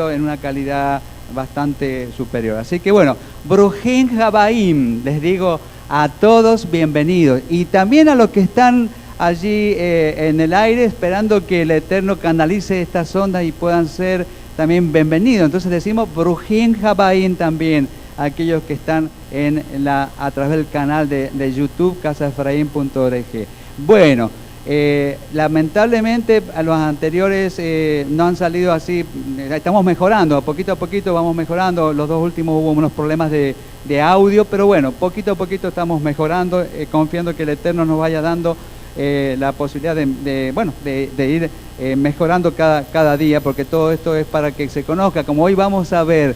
en una calidad bastante superior. Así que bueno, Brujín Habaim, les digo a todos bienvenidos. Y también a los que están allí en el aire esperando que el Eterno canalice estas ondas y puedan ser también bienvenidos. Entonces decimos Brujín Habaim también, a aquellos que están a través del canal de YouTube, casaefraín.org. Bueno, lamentablemente a los anteriores no han salido así, estamos mejorando, a poquito vamos mejorando. Los dos últimos hubo unos problemas de audio, pero bueno, poquito a poquito estamos mejorando, confiando que el Eterno nos vaya dando la posibilidad de ir mejorando cada día, porque todo esto es para que se conozca, como hoy vamos a ver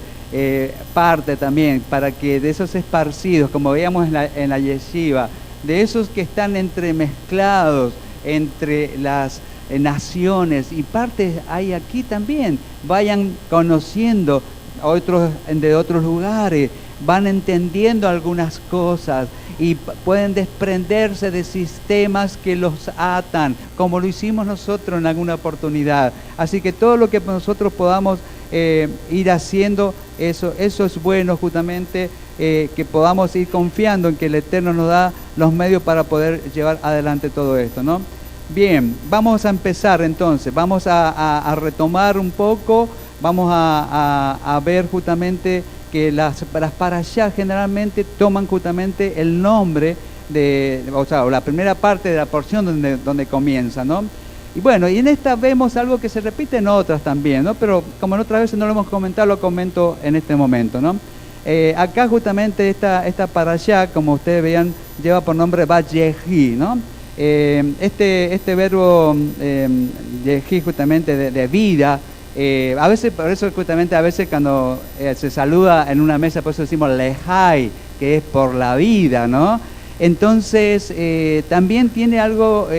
parte también, para que de esos esparcidos, como veíamos en la yeshiva, de esos que están entremezclados entre las naciones y partes hay aquí también, vayan conociendo otros de otros lugares, van entendiendo algunas cosas y pueden desprenderse de sistemas que los atan, como lo hicimos nosotros en alguna oportunidad. Así que todo lo que nosotros podamos ir haciendo, eso es bueno, justamente que podamos ir confiando en que el Eterno nos da los medios para poder llevar adelante todo esto, ¿no? Bien, vamos a empezar entonces, vamos a retomar un poco, vamos a ver justamente que las parashá generalmente toman justamente el nombre o sea, la primera parte de la porción donde comienza, ¿no? Y bueno, y en esta vemos algo que se repite en otras también, ¿no? Pero como en otras veces no lo hemos comentado, lo comento en este momento, ¿no? Acá justamente esta parashá, como ustedes vean, lleva por nombre Vayehi, ¿no? Este verbo Yehi justamente de vida, a veces, por eso justamente a veces cuando se saluda en una mesa, por eso decimos Lehai, que es por la vida, ¿no? Entonces también tiene algo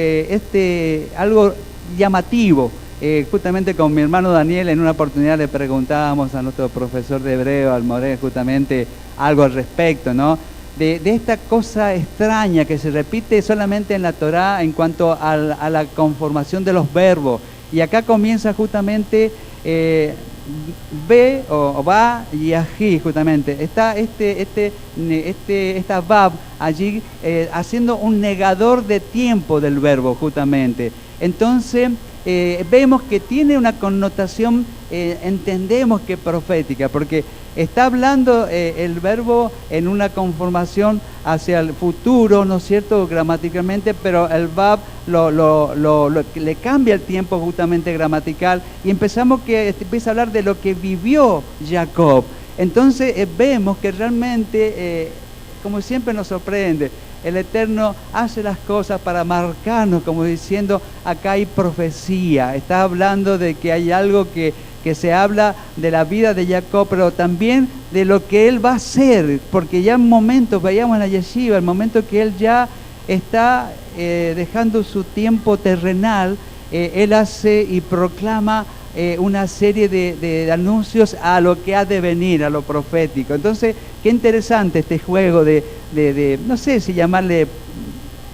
llamativo. Justamente con mi hermano Daniel en una oportunidad le preguntábamos a nuestro profesor de hebreo, al Moré, justamente algo al respecto, ¿no? De esta cosa extraña que se repite solamente en la Torá en cuanto a la conformación de los verbos. Y acá comienza justamente ve o va y ají, justamente. Está esta Bab allí haciendo un negador de tiempo del verbo, justamente. Entonces, vemos que tiene una connotación, entendemos que profética, porque está hablando el verbo en una conformación hacia el futuro, ¿no es cierto?, gramaticalmente, pero el Bab le cambia el tiempo justamente gramatical y empezamos que empieza a hablar de lo que vivió Jacob. Entonces vemos que realmente, como siempre nos sorprende, el Eterno hace las cosas para marcarnos, como diciendo, acá hay profecía, está hablando de que hay algo que se habla de la vida de Jacob, pero también de lo que él va a hacer, porque ya en momentos, veíamos en la yeshiva, el momento que él ya está dejando su tiempo terrenal, él hace y proclama una serie de anuncios a lo que ha de venir, a lo profético. Entonces, qué interesante este juego de no sé si llamarle,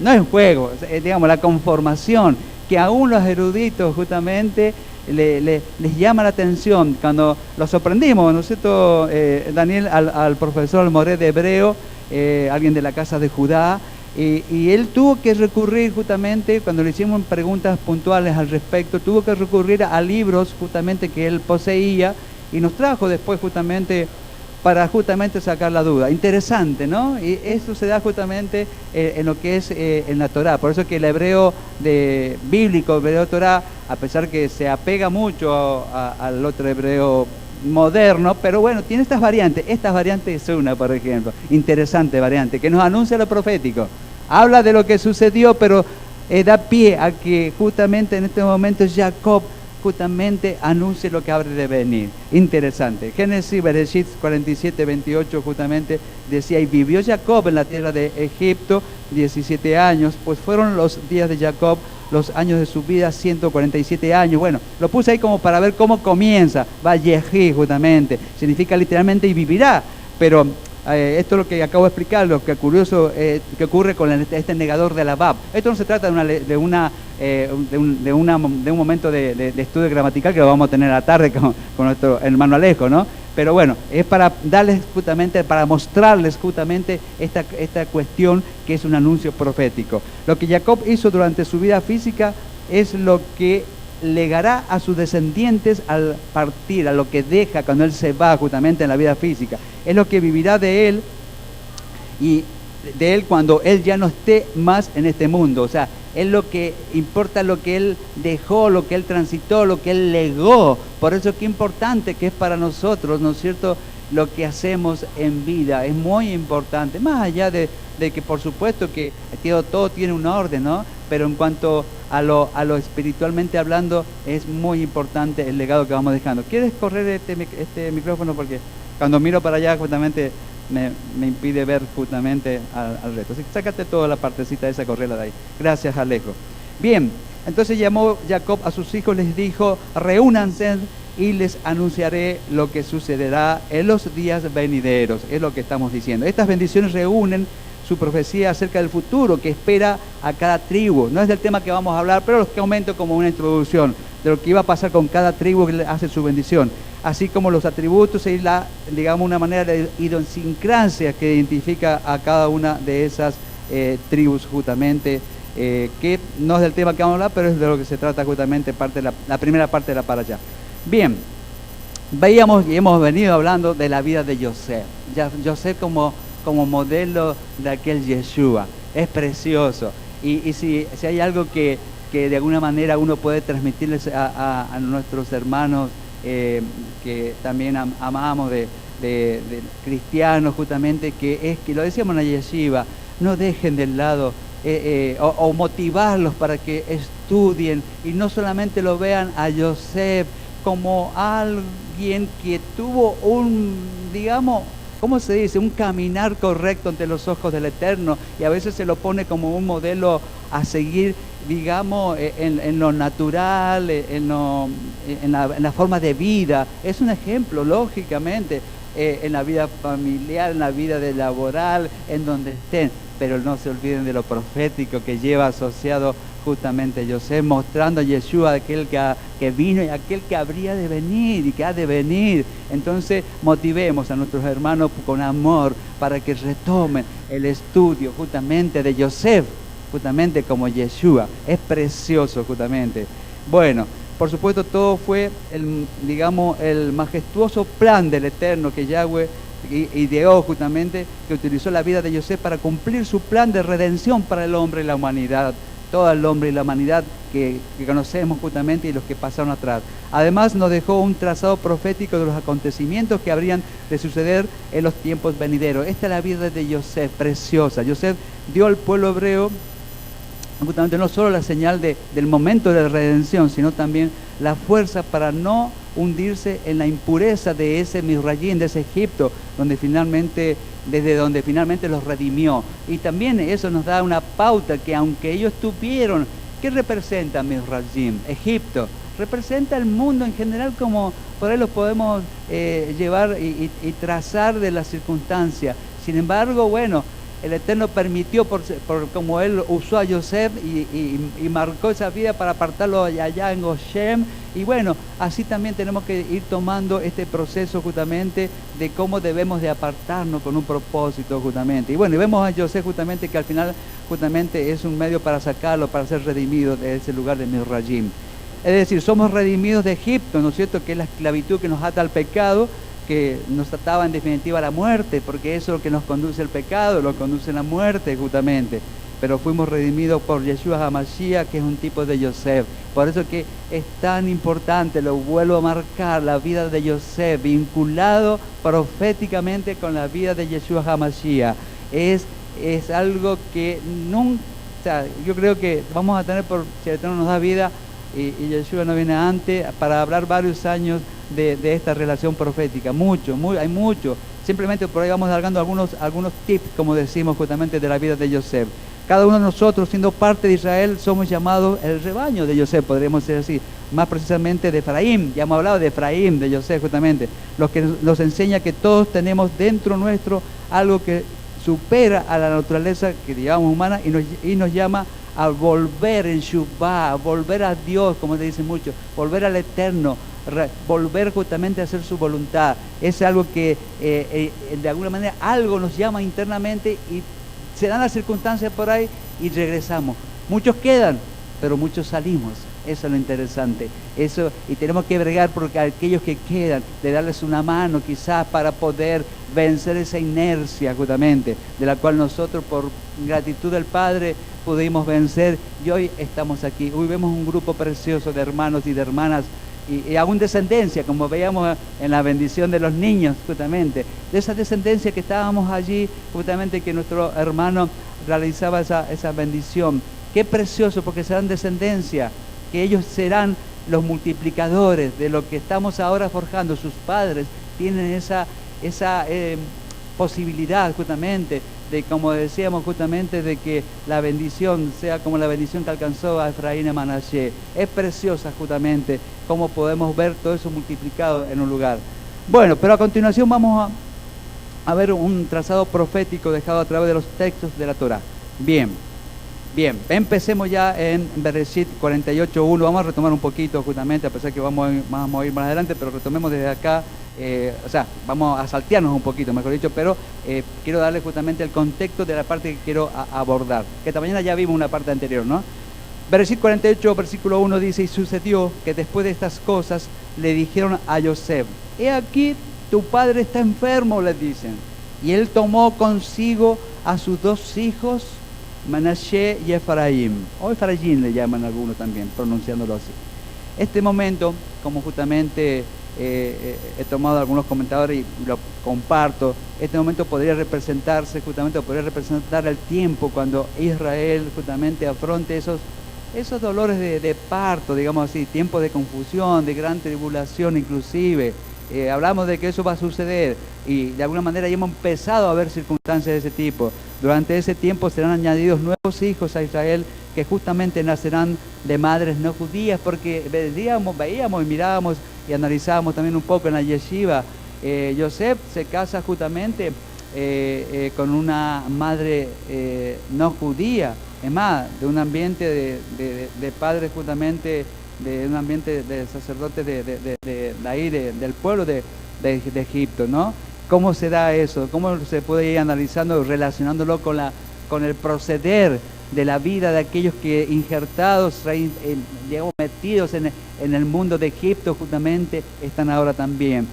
no es juego, digamos, la conformación, que aún los eruditos justamente les llama la atención. Cuando lo sorprendimos, ¿no es cierto, Daniel, al profesor Moré de hebreo, alguien de la casa de Judá, y él tuvo que recurrir justamente, cuando le hicimos preguntas puntuales al respecto, tuvo que recurrir a libros justamente que él poseía y nos trajo después justamente para justamente sacar la duda. Interesante, ¿no? Y eso se da justamente en lo que es en la Torá. Por eso que el hebreo bíblico, el hebreo Torá, a pesar que se apega mucho al otro hebreo moderno, pero bueno, tiene estas variantes. Esta variante es una, por ejemplo, interesante variante, que nos anuncia lo profético. Habla de lo que sucedió, pero da pie a que justamente en este momento Jacob justamente anuncie lo que habrá de venir. Interesante. Génesis, Bereshit 47, 28, justamente decía, y vivió Jacob en la tierra de Egipto 17 años, pues fueron los días de Jacob, los años de su vida, 147 años. Bueno, lo puse ahí como para ver cómo comienza. Vallejí, justamente, significa literalmente y vivirá, pero esto es lo que acabo de explicar, lo que curioso que ocurre con este negador de la Bab. Esto no se trata de un momento de estudio gramatical que lo vamos a tener a la tarde con nuestro hermano Alejo, ¿no? Pero bueno, es para darles justamente, para mostrarles justamente esta cuestión que es un anuncio profético. Lo que Jacob hizo durante su vida física es lo que legará a sus descendientes al partir, a lo que deja cuando él se va justamente en la vida física. Es lo que vivirá de él y de él cuando él ya no esté más en este mundo. O sea, es lo que importa, lo que él dejó, lo que él transitó, lo que él legó. Por eso qué importante que es para nosotros, ¿no es cierto?, lo que hacemos en vida. Es muy importante, más allá de que por supuesto que todo tiene un orden, ¿no? Pero en cuanto a lo espiritualmente hablando, es muy importante el legado que vamos dejando. ¿Quieres correr este micrófono? Porque cuando miro para allá justamente me impide ver justamente al resto. Así que sácate toda la partecita esa, correla de ahí. Gracias, Alejo. Bien, entonces llamó Jacob a sus hijos, les dijo: reúnanse y les anunciaré lo que sucederá en los días venideros. Es lo que estamos diciendo. Estas bendiciones reúnen su profecía acerca del futuro que espera a cada tribu. No es del tema que vamos a hablar, pero los que aumento como una introducción de lo que iba a pasar con cada tribu que hace su bendición, así como los atributos y digamos, una manera de idiosincrasia que identifica a cada una de esas tribus justamente, que no es del tema que vamos a hablar, pero es de lo que se trata justamente la primera parte de la para allá. Bien, veíamos y hemos venido hablando de la vida de Yosef. Yosef como modelo de aquel Yeshua, es precioso. Y si hay algo que de alguna manera uno puede transmitirles a nuestros hermanos que también amamos de cristianos justamente, que es que lo decíamos en la yeshiva, no dejen de lado o motivarlos para que estudien y no solamente lo vean a Yosef como alguien que tuvo digamos, ¿cómo se dice?, un caminar correcto ante los ojos del Eterno, y a veces se lo pone como un modelo a seguir, digamos, en lo natural, en la forma de vida. Es un ejemplo, lógicamente, en la vida familiar, en la vida laboral, en donde estén, pero no se olviden de lo profético que lleva asociado justamente Yosef, mostrando a Yeshua, aquel que vino y aquel que habría de venir y que ha de venir. Entonces motivemos a nuestros hermanos con amor para que retomen el estudio justamente de Yosef, justamente como Yeshua. Es precioso justamente. Bueno, por supuesto todo fue el majestuoso plan del Eterno que Yahweh ideó justamente, que utilizó la vida de Yosef para cumplir su plan de redención para el hombre y la humanidad. Todo el hombre y la humanidad que conocemos justamente y los que pasaron atrás. Además nos dejó un trazado profético de los acontecimientos que habrían de suceder en los tiempos venideros. Esta es la vida de Yosef, preciosa. Yosef dio al pueblo hebreo justamente no solo la señal del momento de redención, sino también la fuerza para no hundirse en la impureza de ese Misrayim, de ese Egipto, desde donde finalmente los redimió. Y también eso nos da una pauta que aunque ellos tuvieron, ¿qué representa Misrayim? Egipto. Representa el mundo en general, como por ahí lo podemos llevar y trazar de las circunstancias. Sin embargo, bueno, el Eterno permitió, por como Él usó a Yosef y marcó esa vida para apartarlo allá en Goshen. Y bueno, así también tenemos que ir tomando este proceso justamente de cómo debemos de apartarnos con un propósito justamente. Y bueno, y vemos a Yosef justamente que al final justamente es un medio para sacarlo, para ser redimido de ese lugar de Misrayim. Es decir, somos redimidos de Egipto, ¿no es cierto?, que es la esclavitud que nos ata al pecado, que nos ataba en definitiva a la muerte, porque eso es lo que nos conduce al pecado, lo conduce a la muerte justamente. Pero fuimos redimidos por Yeshua HaMashiach, que es un tipo de Yosef. Por eso que es tan importante, lo vuelvo a marcar, la vida de Yosef, vinculado proféticamente con la vida de Yeshua HaMashiach. Es algo que nunca, o sea, yo creo que vamos a tener, si el Eterno nos da vida, y Yeshua no viene antes, para hablar varios años de esta relación profética. Hay mucho. Simplemente por ahí vamos dando algunos tips, como decimos justamente, de la vida de Yosef. cada uno de nosotros, siendo parte de Israel, somos llamados el rebaño de Yosef, podríamos decir así, más precisamente de Efraín. Ya hemos hablado de Efraín, de Yosef justamente, lo que nos enseña que todos tenemos dentro nuestro algo que supera a la naturaleza que digamos humana y nos llama a volver en Shuvah, a volver a Dios, como te dicen muchos, volver al Eterno, volver justamente a hacer su voluntad. Es algo que de alguna manera algo nos llama internamente y se dan las circunstancias por ahí y regresamos. Muchos quedan, pero muchos salimos. Eso es lo interesante. Eso, y tenemos que bregar por aquellos que quedan, de darles una mano quizás para poder vencer esa inercia justamente, de la cual nosotros por gratitud del Padre pudimos vencer y hoy estamos aquí. Hoy vemos un grupo precioso de hermanos y de hermanas y aún descendencia, como veíamos en la bendición de los niños justamente, de esa descendencia que estábamos allí justamente, que nuestro hermano realizaba esa bendición. Qué precioso, porque serán descendencia, que ellos serán los multiplicadores de lo que estamos ahora forjando. Sus padres tienen esa posibilidad justamente de, como decíamos justamente, de que la bendición sea como la bendición que alcanzó a Efraín y a Manashe. Es preciosa justamente cómo podemos ver todo eso multiplicado en un lugar. Bueno, pero a continuación vamos a ver un trazado profético dejado a través de los textos de la Torá. Bien, empecemos ya en Bereshit 48:1. Vamos a retomar un poquito justamente, a pesar que vamos a ir más adelante, pero retomemos desde acá. Vamos a saltearnos un poquito, mejor dicho, pero quiero darle justamente el contexto de la parte que quiero abordar, que esta mañana ya vimos una parte anterior, ¿no? Bereshit 48, versículo 1 dice: y sucedió que después de estas cosas le dijeron a Yosef: he aquí, tu padre está enfermo, le dicen. Y él tomó consigo a sus dos hijos, Manashe y Efraín, o Efraín le llaman algunos también, pronunciándolo así. Este momento, como justamente he tomado algunos comentarios y lo comparto, este momento podría representar el tiempo cuando Israel justamente afronte esos dolores de parto, digamos así, tiempos de confusión, de gran tribulación inclusive. Hablamos de que eso va a suceder y de alguna manera ya hemos empezado a ver circunstancias de ese tipo. Durante ese tiempo serán añadidos nuevos hijos a Israel que justamente nacerán de madres no judías, porque veíamos y mirábamos y analizábamos también un poco en la yeshiva. Yosef se casa justamente con una madre no judía, es más, de un ambiente de padres justamente, de un ambiente de sacerdotes de ahí, del pueblo de Egipto, ¿no? ¿Cómo se da eso? ¿Cómo se puede ir analizando, relacionándolo con el proceder de la vida de aquellos que injertados, digamos, metidos en el mundo de Egipto justamente, están ahora también?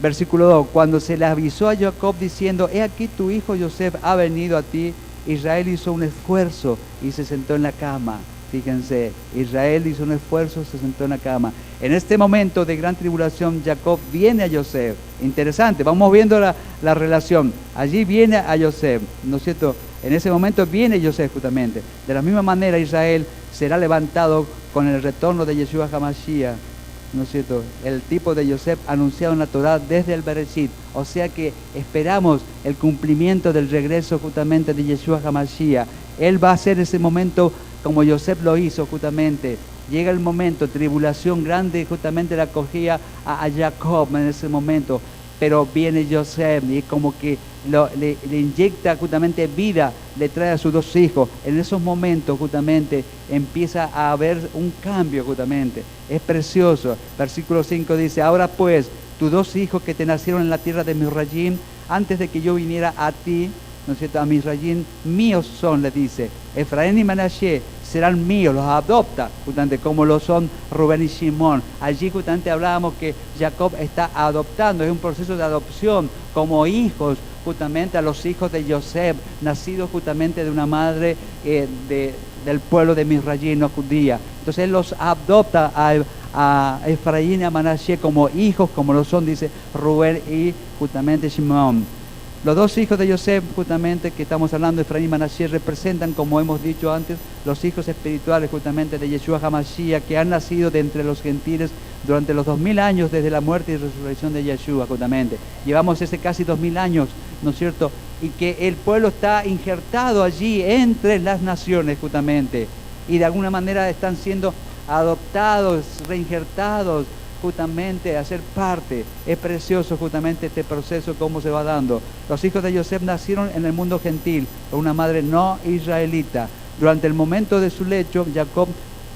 Versículo 2, cuando se le avisó a Jacob diciendo: he aquí tu hijo Yosef ha venido a ti, Israel hizo un esfuerzo y se sentó en la cama. Fíjense, Israel hizo un esfuerzo, se sentó en la cama. En este momento de gran tribulación, Jacob viene a Yosef. Interesante, vamos viendo la relación. Allí viene a Yosef, ¿no es cierto? En ese momento viene Yosef justamente. De la misma manera, Israel será levantado con el retorno de Yeshua HaMashiach, ¿no es cierto? El tipo de Yosef anunciado en la Torá desde el Bereshit. O sea que esperamos el cumplimiento del regreso justamente de Yeshua HaMashiach. Él va a ser ese momento como Yosef lo hizo justamente. Llega el momento, tribulación grande, justamente la acogía a Jacob en ese momento. Pero viene Yosef y como que le inyecta justamente vida, le trae a sus dos hijos. En esos momentos justamente empieza a haber un cambio justamente. Es precioso. Versículo 5 dice: ahora pues, tus dos hijos que te nacieron en la tierra de Misrayim, antes de que yo viniera a ti, ¿no es cierto?, a Misrayim, míos son, le dice. Efraín y Manashe serán míos, los adopta, justamente como lo son Rubén y Shimón. Allí justamente hablábamos que Jacob está adoptando, es un proceso de adopción como hijos, justamente a los hijos de Yosef, nacidos justamente de una madre del pueblo de Misrayim, no judía. Entonces él los adopta a Efraín y a Manashe como hijos, como lo son, dice, Rubén y justamente Shimón. Los dos hijos de Yosef, justamente, que estamos hablando, Efraín y Manashe, representan, como hemos dicho antes, los hijos espirituales justamente de Yeshua HaMashiach, que han nacido de entre los gentiles durante los 2000 años desde la muerte y resurrección de Yeshua justamente. Llevamos casi 2000 años, ¿no es cierto?, y que el pueblo está injertado allí entre las naciones justamente, y de alguna manera están siendo adoptados, reinjertados justamente a ser parte. Es precioso justamente este proceso, cómo se va dando. Los hijos de Joseph nacieron en el mundo gentil, por una madre no israelita. Durante el momento de su lecho, Jacob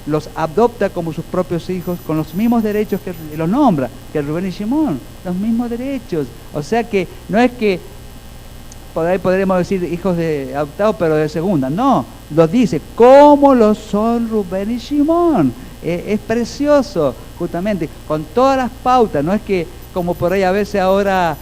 los adopta como sus propios hijos con los mismos derechos que los nombra, que Rubén y Shimón, los mismos derechos. O sea que no es que por ahí podremos decir hijos de adoptados pero de segunda, no, los dice como lo son Rubén y Shimón. Es precioso justamente, con todas las pautas, no es que como por ahí a veces ahora,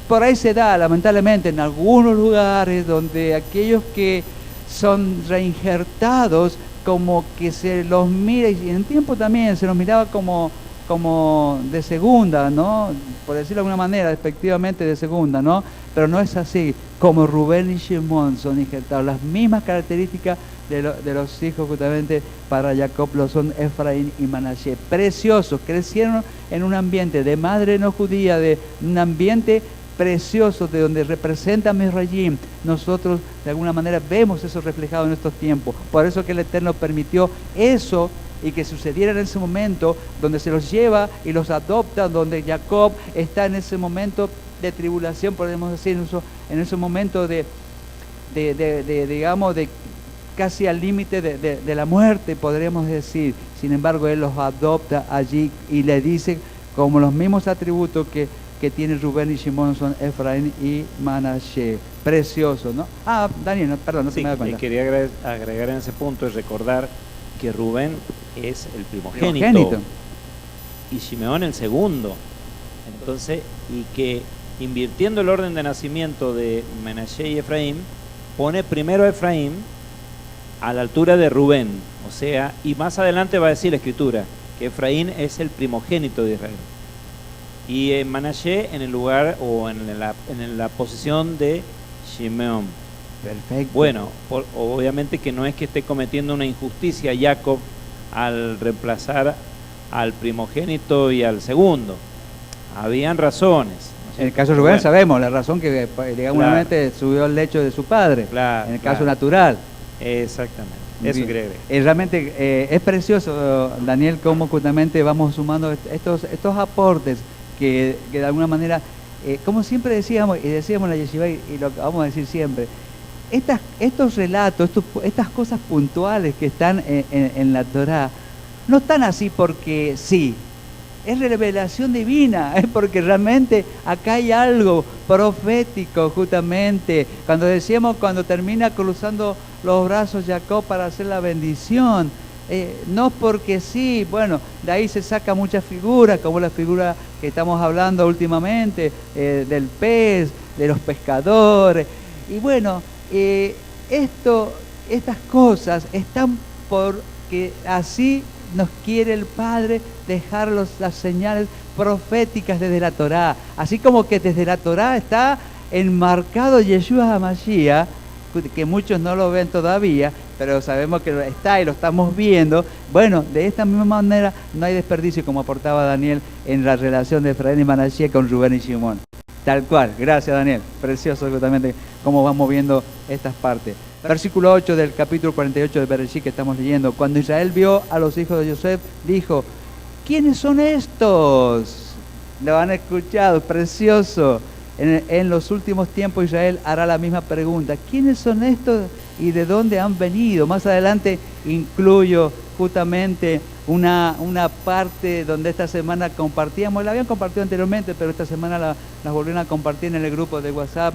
por ahí se da lamentablemente en algunos lugares donde aquellos que son reinjertados como que se los mira, y en el tiempo también se los miraba como de segunda, ¿no? Por decirlo de alguna manera, despectivamente de segunda, ¿no? Pero no es así, como Rubén y Shimón son injertados, las mismas características de los hijos justamente para Jacob lo son Efraín y Manasés. Preciosos, crecieron en un ambiente de madre no judía, de un ambiente precioso de donde representa Misraim. Nosotros de alguna manera vemos eso reflejado en estos tiempos. Por eso que el Eterno permitió eso y que sucediera en ese momento donde se los lleva y los adopta, donde Jacob está en ese momento de tribulación, podemos decir, en ese momento digamos, de casi al límite de la muerte, podríamos decir. Sin embargo, él los adopta allí y le dice como los mismos atributos que tiene Rubén y Shimón son Efraín y Manasés. Precioso, ¿no? Daniel, perdón, no se me da cuenta. Quería agregar en ese punto y recordar que Rubén es el primogénito y Shimeón el segundo. Entonces, y que invirtiendo el orden de nacimiento de Manasés y Efraín, pone primero a Efraín a la altura de Rubén. O sea, y más adelante va a decir la Escritura que Efraín es el primogénito de Israel. Y Manasés en el lugar o en la posición de Shimeón. Perfecto. Bueno, obviamente que no es que esté cometiendo una injusticia Jacob al reemplazar al primogénito y al segundo. Habían razones. ¿no? En el caso de Rubén sabemos la razón que digamos subió al lecho de su padre. Claro, en el caso natural. Exactamente. Eso quería agregar. Realmente es precioso, Daniel, cómo justamente vamos sumando estos aportes que de alguna manera, como siempre decíamos, y decíamos en la Yeshiva, y lo vamos a decir siempre, estos relatos, estas cosas puntuales que están en la Torá, no están así porque sí, es revelación divina, es porque realmente acá hay algo profético justamente. Cuando termina cruzando los brazos Jacob para hacer la bendición, no porque sí, bueno, de ahí se saca muchas figuras, como la figura que estamos hablando últimamente, del pez, de los pescadores, y bueno, estas cosas están porque así nos quiere el Padre dejar las señales proféticas desde la Torá, así como que desde la Torá está enmarcado Yeshua HaMashiach, que muchos no lo ven todavía, pero sabemos que está y lo estamos viendo. Bueno, de esta misma manera no hay desperdicio, como aportaba Daniel en la relación de Efraín y Manasés con Rubén y Shimón. Tal cual, gracias Daniel, precioso justamente cómo vamos viendo estas partes. Versículo 8 del capítulo 48 de Bereshit que estamos leyendo. Cuando Israel vio a los hijos de Joseph, dijo: ¿quiénes son estos? Lo han escuchado, precioso. En los últimos tiempos Israel hará la misma pregunta: ¿quiénes son estos y de dónde han venido? Más adelante incluyo justamente una parte donde esta semana compartíamos, la habían compartido anteriormente, pero esta semana las volvieron a compartir en el grupo de WhatsApp,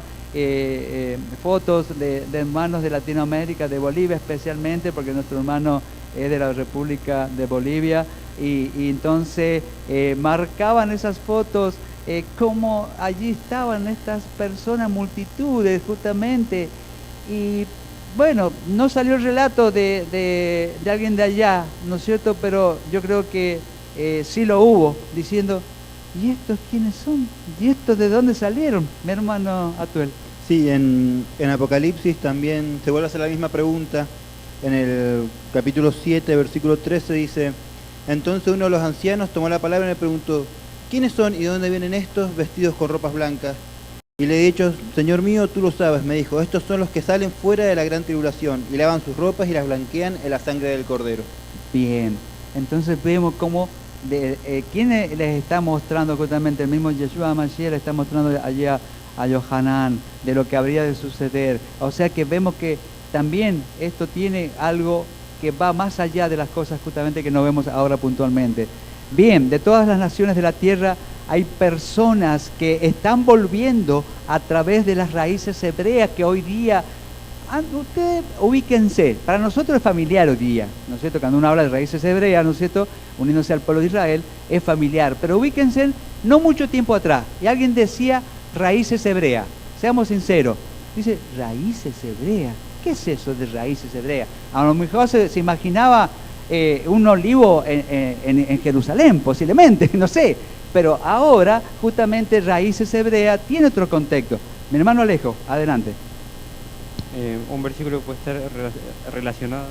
fotos de hermanos de Latinoamérica, de Bolivia especialmente, porque nuestro hermano es de la República de Bolivia, y entonces marcaban esas fotos, cómo allí estaban estas personas, multitudes justamente, y bueno, no salió el relato de alguien de allá, ¿no es cierto? Pero yo creo que sí lo hubo, diciendo: ¿y estos quiénes son? ¿Y estos de dónde salieron? Mi hermano Atuel. Sí, en Apocalipsis también se vuelve a hacer la misma pregunta. En el capítulo 7, versículo 13 dice: entonces uno de los ancianos tomó la palabra y le preguntó: ¿quiénes son y de dónde vienen estos vestidos con ropas blancas? Y le he dicho, Señor mío, tú lo sabes. Me dijo, estos son los que salen fuera de la gran tribulación y lavan sus ropas y las blanquean en la sangre del Cordero. Bien, entonces vemos cómo quién les está mostrando justamente, el mismo Yeshua HaMashiach le está mostrando allí a Yohanan de lo que habría de suceder. O sea que vemos que también esto tiene algo que va más allá de las cosas justamente que no vemos ahora puntualmente. Bien, de todas las naciones de la tierra hay personas que están volviendo a través de las raíces hebreas que hoy día, ustedes ubíquense, para nosotros es familiar hoy día, ¿no es cierto? Cuando uno habla de raíces hebreas, ¿no es cierto?, uniéndose al pueblo de Israel, es familiar, pero ubíquense no mucho tiempo atrás, y alguien decía raíces hebreas, seamos sinceros, dice raíces hebreas, ¿qué es eso de raíces hebreas? A lo mejor se imaginaba un olivo en Jerusalén, posiblemente, no sé, pero ahora justamente raíces hebreas tiene otro contexto. Mi hermano Alejo, adelante. Un versículo que puede estar relacionado.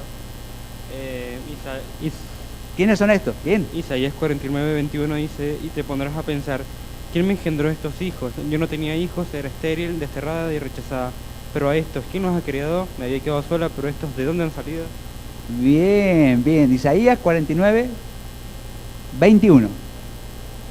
¿Quiénes son estos? ¿Quién? Isaías 49:21 dice, y te pondrás a pensar, ¿quién me engendró estos hijos? Yo no tenía hijos, era estéril, desterrada y rechazada. Pero a estos, ¿quién los ha criado? Me había quedado sola, pero estos, ¿de dónde han salido? Bien, bien. Isaías 49:21.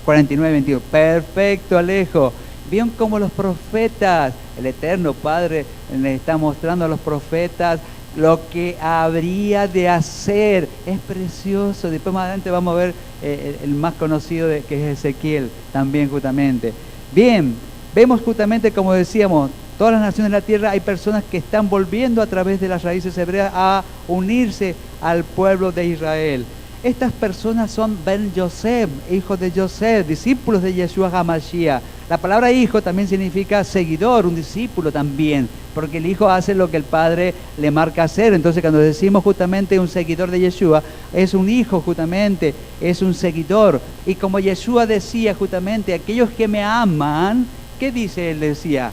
49:21. Perfecto, Alejo. Vieron cómo los profetas, el Eterno Padre le está mostrando a los profetas lo que habría de hacer. Es precioso. Después más adelante vamos a ver el más conocido que es Ezequiel también justamente. Bien, vemos justamente como decíamos, todas las naciones de la tierra hay personas que están volviendo a través de las raíces hebreas a unirse al pueblo de Israel. Estas personas son Ben Yosef, hijos de Yosef, discípulos de Yeshua HaMashiach. La palabra hijo también significa seguidor, un discípulo también, porque el hijo hace lo que el padre le marca hacer. Entonces cuando decimos justamente un seguidor de Yeshua, es un hijo justamente, es un seguidor. Y como Yeshua decía justamente, aquellos que me aman, ¿qué dice él? Decía,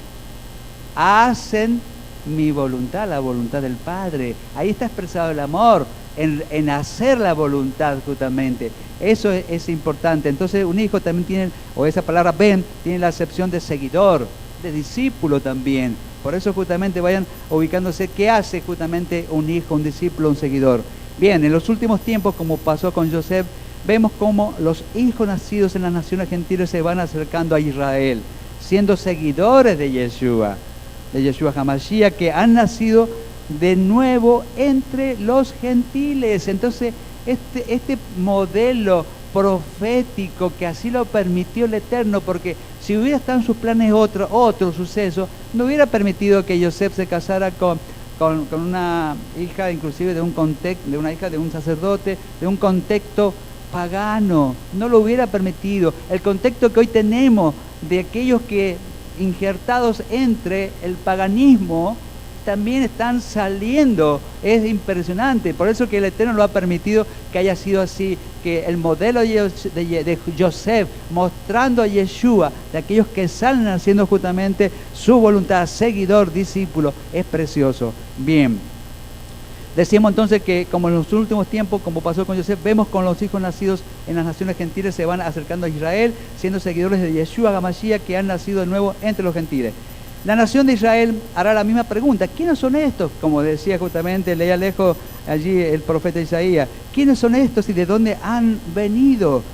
hacen mi voluntad, la voluntad del Padre. Ahí está expresado el amor, en hacer la voluntad justamente. Eso es importante. Entonces un hijo también tiene, o esa palabra ben, tiene la acepción de seguidor, de discípulo también. Por eso justamente vayan ubicándose qué hace justamente un hijo, un discípulo, un seguidor. Bien, en los últimos tiempos, como pasó con Joseph, vemos cómo los hijos nacidos en las naciones gentiles se van acercando a Israel, siendo seguidores de Yeshua HaMashiach, que han nacido de nuevo entre los gentiles. Entonces, este modelo profético que así lo permitió el Eterno, porque si hubiera estado en sus planes otro suceso, no hubiera permitido que Joseph se casara con una hija inclusive de una hija de un sacerdote, de un contexto pagano, no lo hubiera permitido. El contexto que hoy tenemos de aquellos que injertados entre el paganismo también están saliendo, es impresionante. Por eso que el Eterno lo ha permitido que haya sido así, que el modelo de Joseph mostrando a Yeshua, de aquellos que salen haciendo justamente su voluntad, seguidor, discípulo, es precioso. Bien, decíamos entonces que como en los últimos tiempos, como pasó con Joseph, vemos con los hijos nacidos en las naciones gentiles se van acercando a Israel, siendo seguidores de Yeshua HaMashiach, que han nacido de nuevo entre los gentiles. La nación de Israel hará la misma pregunta, ¿quiénes son estos? Como decía justamente, leía lejos allí el profeta Isaías, ¿quiénes son estos y de dónde han venido?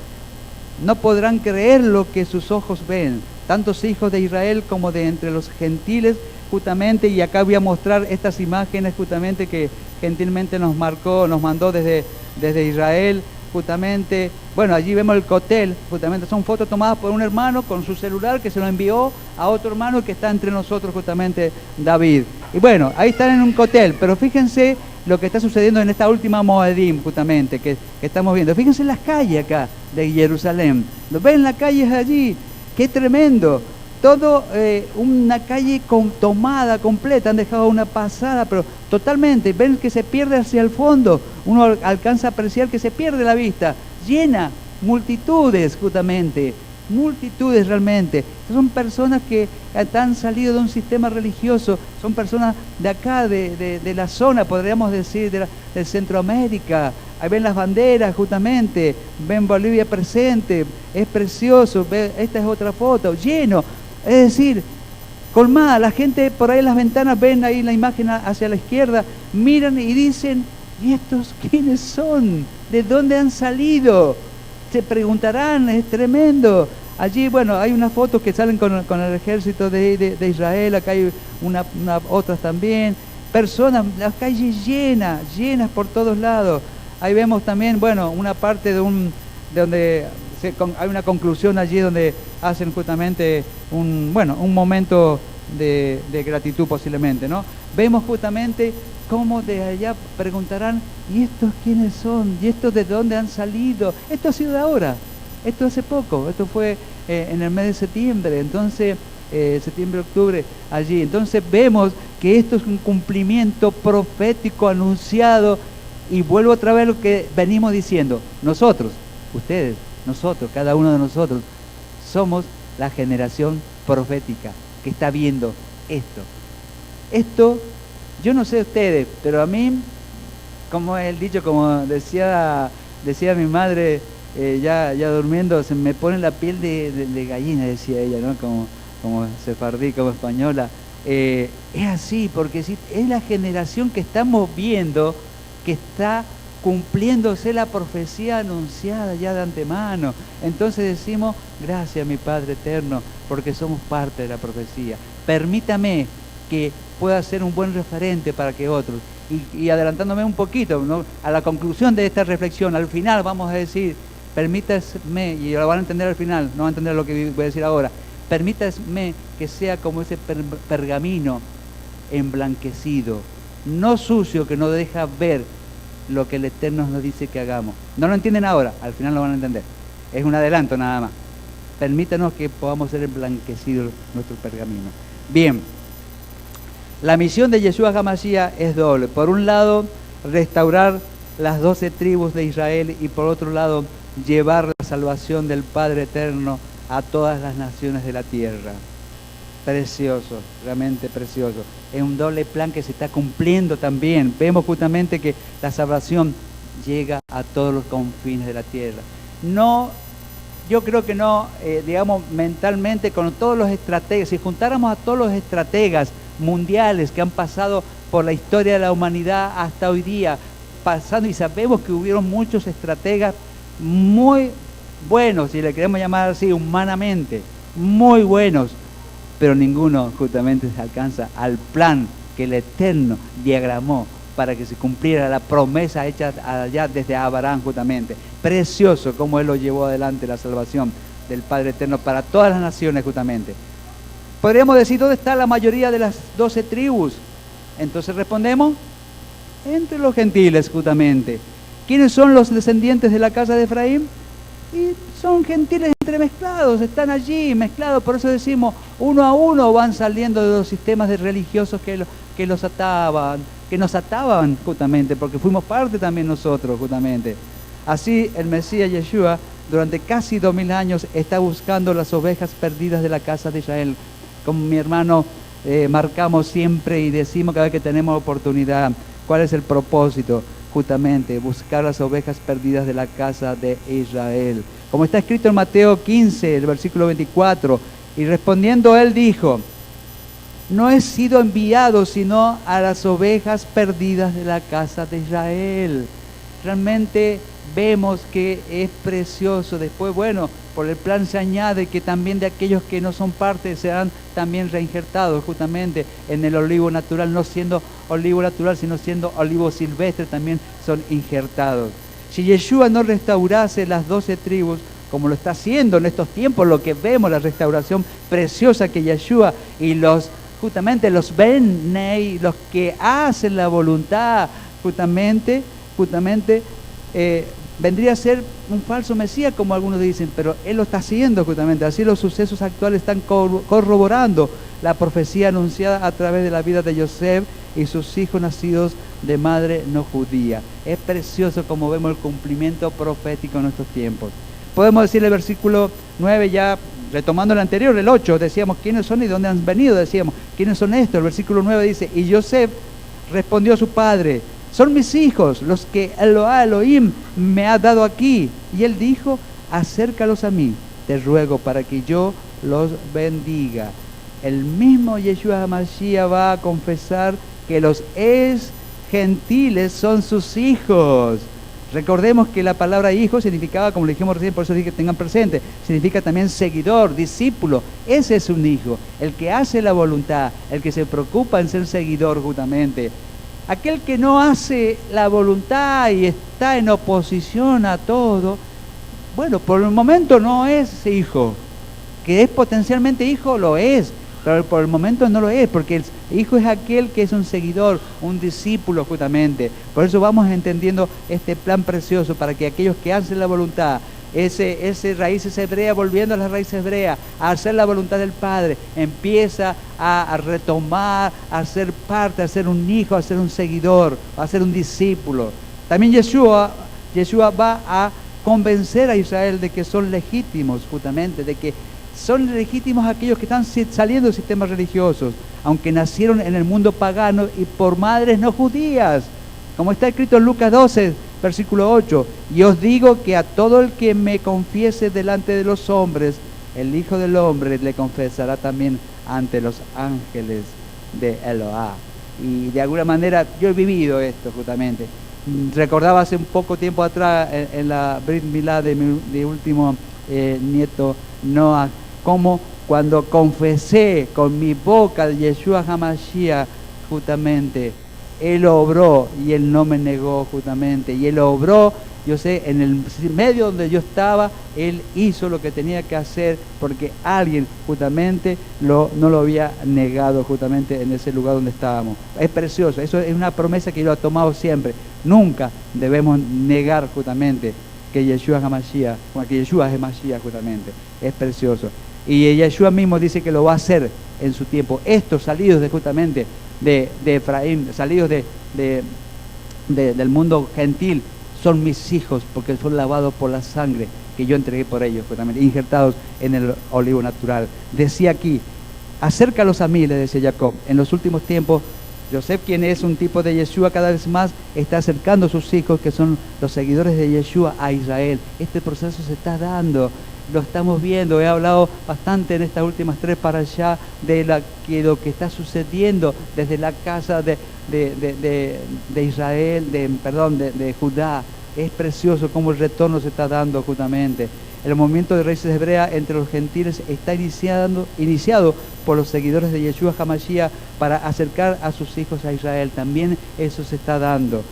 No podrán creer lo que sus ojos ven, tantos hijos de Israel como de entre los gentiles, justamente, y acá voy a mostrar estas imágenes justamente que gentilmente nos mandó desde Israel, justamente. Bueno, allí vemos el cotel, justamente son fotos tomadas por un hermano con su celular que se lo envió a otro hermano que está entre nosotros, justamente David. Y bueno, ahí están en un cotel, pero fíjense lo que está sucediendo en esta última Moedim, justamente, que estamos viendo. Fíjense en las calles acá de Jerusalén. ¿Lo ven las calles allí? ¡Qué tremendo! Todo una calle tomada completa, han dejado una pasada, pero totalmente, ven que se pierde hacia el fondo, uno alcanza a apreciar que se pierde la vista, llena, multitudes justamente, multitudes realmente. Son personas que han salido de un sistema religioso, son personas de acá, de la zona, podríamos decir, de Centroamérica. Ahí ven las banderas justamente, ven Bolivia presente, es precioso, esta es otra foto, lleno. Es decir, colmada. La gente por ahí en las ventanas ven ahí la imagen hacia la izquierda, miran y dicen, ¿y estos quiénes son? ¿De dónde han salido? Se preguntarán, es tremendo. Allí, bueno, hay unas fotos que salen con el ejército de Israel, acá hay otras también. Personas, las calles llenas por todos lados. Ahí vemos también, bueno, una parte de donde hay una conclusión allí donde hacen justamente un momento de gratitud posiblemente, ¿no? Vemos justamente cómo de allá preguntarán, ¿y estos quiénes son? ¿Y estos de dónde han salido? Esto ha sido de ahora, esto hace poco, esto fue en el mes de septiembre, entonces, septiembre-octubre, allí. Entonces vemos que esto es un cumplimiento profético anunciado, y vuelvo otra vez a lo que venimos diciendo, nosotros, ustedes, nosotros, cada uno de nosotros, somos la generación profética que está viendo esto. Esto, yo no sé ustedes, pero a mí, como el dicho, como decía mi madre, ya durmiendo, se me pone la piel de gallina, decía ella, ¿no? Como sefardí, como española. Es así, porque es la generación que estamos viendo que está cumpliéndose la profecía anunciada ya de antemano. Entonces decimos, gracias mi Padre eterno, porque somos parte de la profecía. Permítame que pueda ser un buen referente para que otros, y adelantándome un poquito, ¿no?, a la conclusión de esta reflexión, al final vamos a decir, permítasme, y lo van a entender al final, no van a entender lo que voy a decir ahora, permítasme que sea como ese pergamino emblanquecido, no sucio, que no deja ver lo que el Eterno nos dice que hagamos. No lo entienden ahora, al final lo van a entender. Es un adelanto nada más. Permítanos que podamos ser emblanquecidos nuestro pergamino. Bien, la misión de Yeshua HaMashiach es doble. Por un lado, restaurar las 12 tribus de Israel, y por otro lado, llevar la salvación del Padre Eterno a todas las naciones de la tierra. Precioso, realmente precioso. Es un doble plan que se está cumpliendo también. Vemos justamente que la salvación llega a todos los confines de la tierra. No, yo creo que no, digamos, mentalmente, con todos los estrategas, si juntáramos a todos los estrategas mundiales que han pasado por la historia de la humanidad hasta hoy día, pasando, y sabemos que hubieron muchos estrategas muy buenos, si le queremos llamar así, humanamente, muy buenos, pero ninguno justamente se alcanza al plan que el Eterno diagramó para que se cumpliera la promesa hecha allá desde Abraham justamente. Precioso como Él lo llevó adelante, la salvación del Padre Eterno para todas las naciones justamente. Podríamos decir, ¿dónde está la mayoría de las 12 tribus? Entonces respondemos, entre los gentiles justamente. ¿Quiénes son los descendientes de la casa de Efraín? Y son gentiles entremezclados, están allí mezclados, por eso decimos, uno a uno van saliendo de los sistemas de religiosos que los ataban, que nos ataban justamente, porque fuimos parte también nosotros justamente. Así el Mesías Yeshua durante casi 2000 años está buscando las ovejas perdidas de la casa de Israel. Como mi hermano marcamos siempre y decimos cada vez que tenemos oportunidad, ¿cuál es el propósito? Justamente buscar las ovejas perdidas de la casa de Israel. Como está escrito en Mateo 15, el versículo 24, y respondiendo él dijo, no he sido enviado sino a las ovejas perdidas de la casa de Israel. Realmente vemos que es precioso. Después, bueno, por el plan se añade que también de aquellos que no son parte serán también reinjertados justamente en el olivo natural, no siendo olivo natural, sino siendo olivo silvestre, también son injertados. Si Yeshua no restaurase las 12 tribus, como lo está haciendo en estos tiempos, lo que vemos, la restauración preciosa que Yeshua y justamente los Ben-Nei, los que hacen la voluntad, justamente, vendría a ser un falso Mesías, como algunos dicen, pero Él lo está haciendo justamente. Así los sucesos actuales están corroborando la profecía anunciada a través de la vida de Yosef y sus hijos nacidos de madre no judía. Es precioso como vemos el cumplimiento profético en nuestros tiempos. Podemos decir el versículo 9 ya, retomando el anterior, el 8, decíamos, ¿quiénes son y dónde han venido? Decíamos, ¿quiénes son estos? El versículo 9 dice, y Yosef respondió a su padre, son mis hijos, los que Elohim me ha dado aquí. Y él dijo, acércalos a mí, te ruego para que yo los bendiga. el mismo Yeshua HaMashiach va a confesar que los gentiles son sus hijos. Recordemos que la palabra hijo significaba, como le dijimos recién, por eso dije que tengan presente, significa también seguidor, discípulo. Ese es un hijo, el que hace la voluntad, el que se preocupa en ser seguidor justamente. Aquel que no hace la voluntad y está en oposición a todo, bueno, por el momento no es hijo. Que es potencialmente hijo, lo es, pero por el momento no lo es, porque el hijo es aquel que es un seguidor, un discípulo justamente. Por eso vamos entendiendo este plan precioso para que aquellos que hacen la voluntad, ese raíces hebreas, volviendo a las raíces hebreas, a hacer la voluntad del Padre, empieza a retomar, a ser parte, a ser un hijo, a ser un seguidor, a ser un discípulo. También Yeshua va a convencer a Israel de que son legítimos justamente, de que son legítimos aquellos que están saliendo de sistemas religiosos, aunque nacieron en el mundo pagano y por madres no judías, como está escrito en Lucas 12, versículo 8, y os digo que a todo el que me confiese delante de los hombres, el Hijo del Hombre le confesará también ante los ángeles de Eloah. Y de alguna manera yo he vivido esto justamente. Recordaba hace un poco tiempo atrás en la Brit Milá de mi último nieto Noah, como cuando confesé con mi boca de Yeshua HaMashiach justamente, Él obró y Él no me negó justamente, y Él obró, yo sé, en el medio donde yo estaba, Él hizo lo que tenía que hacer porque alguien justamente no lo había negado justamente en ese lugar donde estábamos. Es precioso, eso es una promesa que yo he tomado siempre. Nunca debemos negar justamente que Yeshua es Mashiach, que Yeshua es Mashiach justamente. Es precioso. Y Yeshua mismo dice que lo va a hacer en su tiempo. Estos salidos justamente de Efraín, salidos del mundo gentil, son mis hijos porque son lavados por la sangre que yo entregué por ellos, justamente, injertados en el olivo natural. Decía aquí, acércalos a mí, le decía Jacob. En los últimos tiempos, Yosef, quien es un tipo de Yeshua, cada vez más está acercando a sus hijos, que son los seguidores de Yeshua, a Israel. Este proceso se está dando, lo estamos viendo. He hablado bastante en estas últimas 3 para allá de lo que está sucediendo desde la casa de Israel, de Judá. Es precioso cómo el retorno se está dando justamente. El movimiento de raíces hebreas entre los gentiles está iniciado por los seguidores de Yeshua HaMashiach para acercar a sus hijos a Israel. También eso se está dando.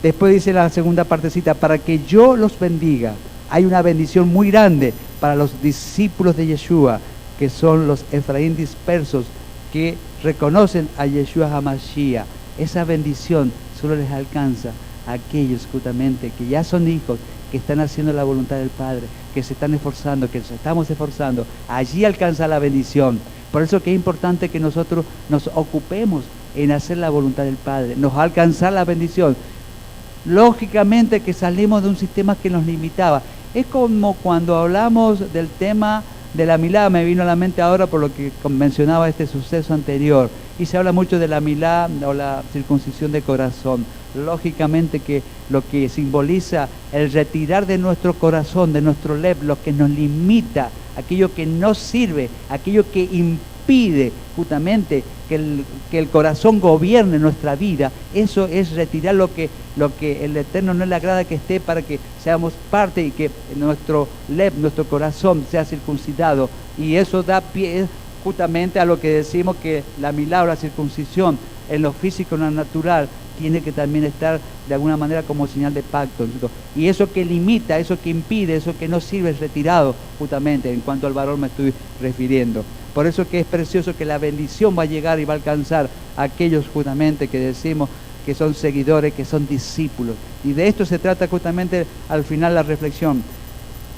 Después dice la segunda partecita, para que yo los bendiga. Hay una bendición muy grande para los discípulos de Yeshua, que son los Efraín dispersos, que reconocen a Yeshua HaMashiach. Esa bendición solo les alcanza a aquellos justamente que ya son hijos, que están haciendo la voluntad del Padre, que se están esforzando, que nos estamos esforzando. Allí alcanza la bendición. Por eso que es importante que nosotros nos ocupemos en hacer la voluntad del Padre. Nos va a alcanzar la bendición. Lógicamente que salimos de un sistema que nos limitaba. Es como cuando hablamos del tema de la milá, me vino a la mente ahora por lo que mencionaba este suceso anterior. Y se habla mucho de la milá o la circuncisión de corazón. Lógicamente que lo que simboliza el retirar de nuestro corazón, de nuestro lev, lo que nos limita, aquello que no sirve, aquello que impide justamente que el corazón gobierne nuestra vida, eso es retirar lo que el Eterno no le agrada que esté, para que seamos parte y que nuestro lev, nuestro corazón sea circuncidado. Y eso da pie justamente a lo que decimos que la milá o la circuncisión en lo físico, en lo natural, tiene que también estar de alguna manera como señal de pacto. Y eso que limita, eso que impide, eso que no sirve es retirado justamente, en cuanto al varón me estoy refiriendo. Por eso que es precioso que la bendición va a llegar y va a alcanzar a aquellos justamente que decimos que son seguidores, que son discípulos. Y de esto se trata justamente al final la reflexión.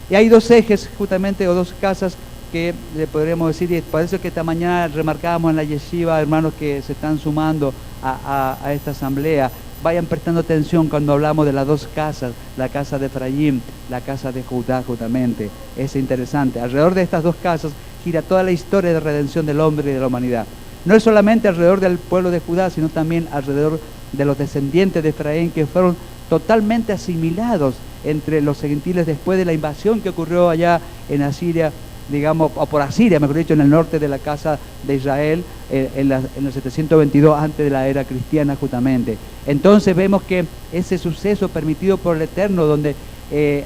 Y hay 2 ejes justamente, o 2 casas que le podríamos decir, y por eso que esta mañana remarcábamos en la yeshiva, hermanos que se están sumando a esta asamblea, vayan prestando atención cuando hablamos de las 2 casas, la casa de Efraín, la casa de Judá justamente. Es interesante. Alrededor de estas 2 casas gira toda la historia de redención del hombre y de la humanidad. No es solamente alrededor del pueblo de Judá, sino también alrededor de los descendientes de Efraín, que fueron totalmente asimilados entre los gentiles después de la invasión que ocurrió allá en Asiria digamos, o por Asiria, mejor dicho, en el norte de la casa de Israel, en el 722 antes de la era cristiana justamente. Entonces vemos que ese suceso permitido por el Eterno, donde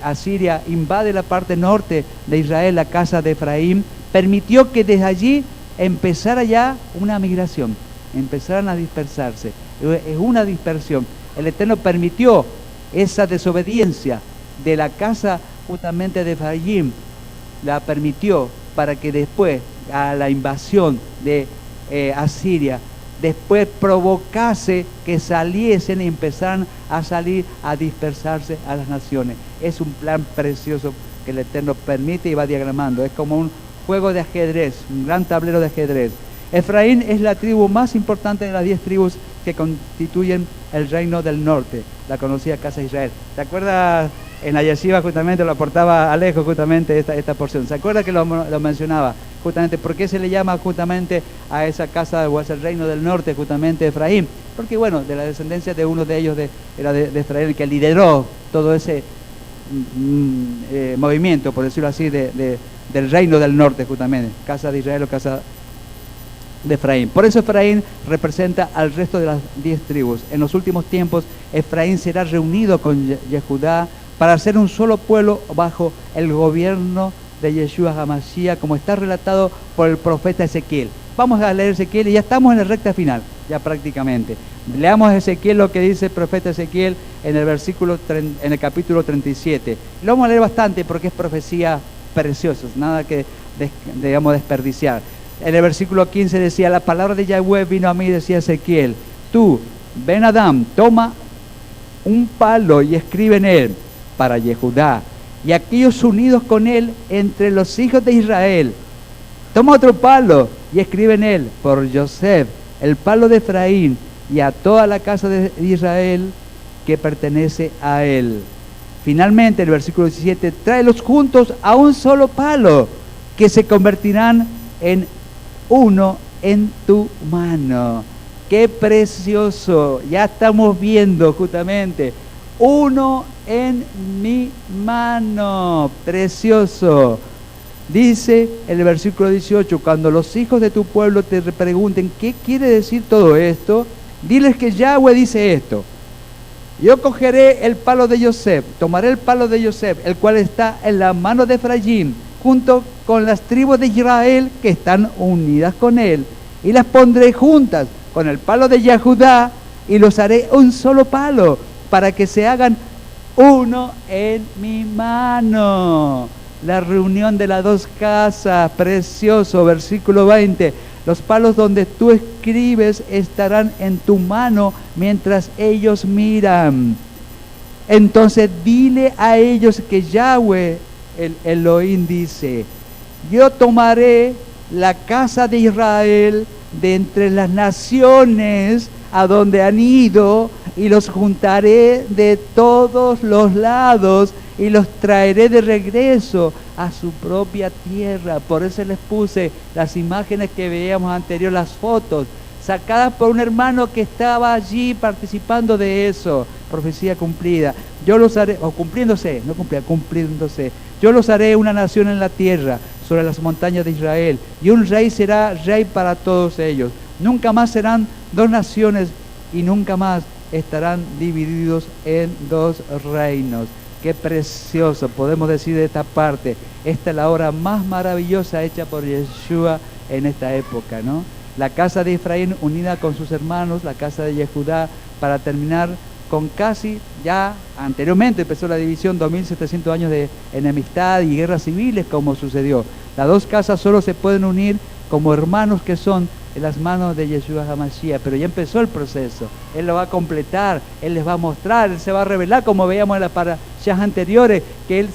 Asiria invade la parte norte de Israel, la casa de Efraín, permitió que desde allí empezara ya una migración, empezaran a dispersarse. Es una dispersión. El Eterno permitió esa desobediencia de la casa justamente de Efraín, la permitió para que después a la invasión de Asiria después provocase que saliesen y empezaran a salir, a dispersarse a las naciones. Es un plan precioso que el Eterno permite y va diagramando. Es como un juego de ajedrez, un gran tablero de ajedrez. Efraín es la tribu más importante de las 10 tribus que constituyen el reino del norte, la conocida casa de Israel. ¿Te acuerdas? En la yeshiva justamente lo aportaba Alejo justamente esta porción. ¿Se acuerda que lo mencionaba? Justamente, ¿por qué se le llama justamente a esa casa o a ese reino del norte justamente Efraín? Porque bueno, de la descendencia de uno de ellos era de Efraín, que lideró todo ese movimiento, por decirlo así, del reino del norte justamente, casa de Israel o casa de Efraín. Por eso Efraín representa al resto de las 10 tribus. En los últimos tiempos Efraín será reunido con Yehudá para ser un solo pueblo bajo el gobierno de Yeshua HaMashiach, como está relatado por el profeta Ezequiel. Vamos a leer Ezequiel y ya estamos en la recta final, ya prácticamente. Leamos Ezequiel, lo que dice el profeta Ezequiel en el capítulo 37. Lo vamos a leer bastante porque es profecía preciosa, nada que digamos desperdiciar. En el versículo 15 decía: la palabra de Yahweh vino a mí, decía Ezequiel, tú, Ben Adam, toma un palo y escribe en él para Yehudá y aquellos unidos con él entre los hijos de Israel. Toma otro palo y escribe en él por Joseph, el palo de Efraín, y a toda la casa de Israel que pertenece a él. Finalmente, el versículo 17, tráelos juntos a un solo palo, que se convertirán en uno en tu mano. ¡Qué precioso! Ya estamos viendo justamente uno en mi mano. Precioso. Dice el versículo 18, cuando los hijos de tu pueblo te pregunten qué quiere decir todo esto, diles que Yahweh dice esto: yo cogeré el palo de Joseph, tomaré el palo de Joseph, el cual está en la mano de Efraín, junto con las tribus de Israel que están unidas con él, y las pondré juntas con el palo de Yehudá, y los haré un solo palo, para que se hagan uno en mi mano. La reunión de las dos casas, precioso, versículo 20. Los palos donde tú escribes estarán en tu mano mientras ellos miran. Entonces dile a ellos que Yahweh, el Elohim, dice: yo tomaré la casa de Israel de entre las naciones a donde han ido, y los juntaré de todos los lados y los traeré de regreso a su propia tierra. Por eso les puse las imágenes que veíamos anterior, las fotos sacadas por un hermano que estaba allí participando de eso. Profecía cumplida. Yo los haré, o cumpliéndose, no cumplida, cumpliéndose. Yo los haré una nación en la tierra, sobre las montañas de Israel, y un rey será rey para todos ellos. Nunca más serán dos naciones y nunca más estarán divididos en dos reinos. Qué precioso, podemos decir de esta parte. Esta es la obra más maravillosa hecha por Yeshua en esta época, ¿no? La casa de Efraín unida con sus hermanos, la casa de Yehudá, para terminar con casi, ya anteriormente empezó la división, 2700 años de enemistad y guerras civiles, como sucedió. Las dos casas solo se pueden unir como hermanos que son en las manos de Yeshua HaMashiach, pero ya empezó el proceso. Él lo va a completar, Él les va a mostrar, Él se va a revelar, como veíamos en las parashas anteriores, que Él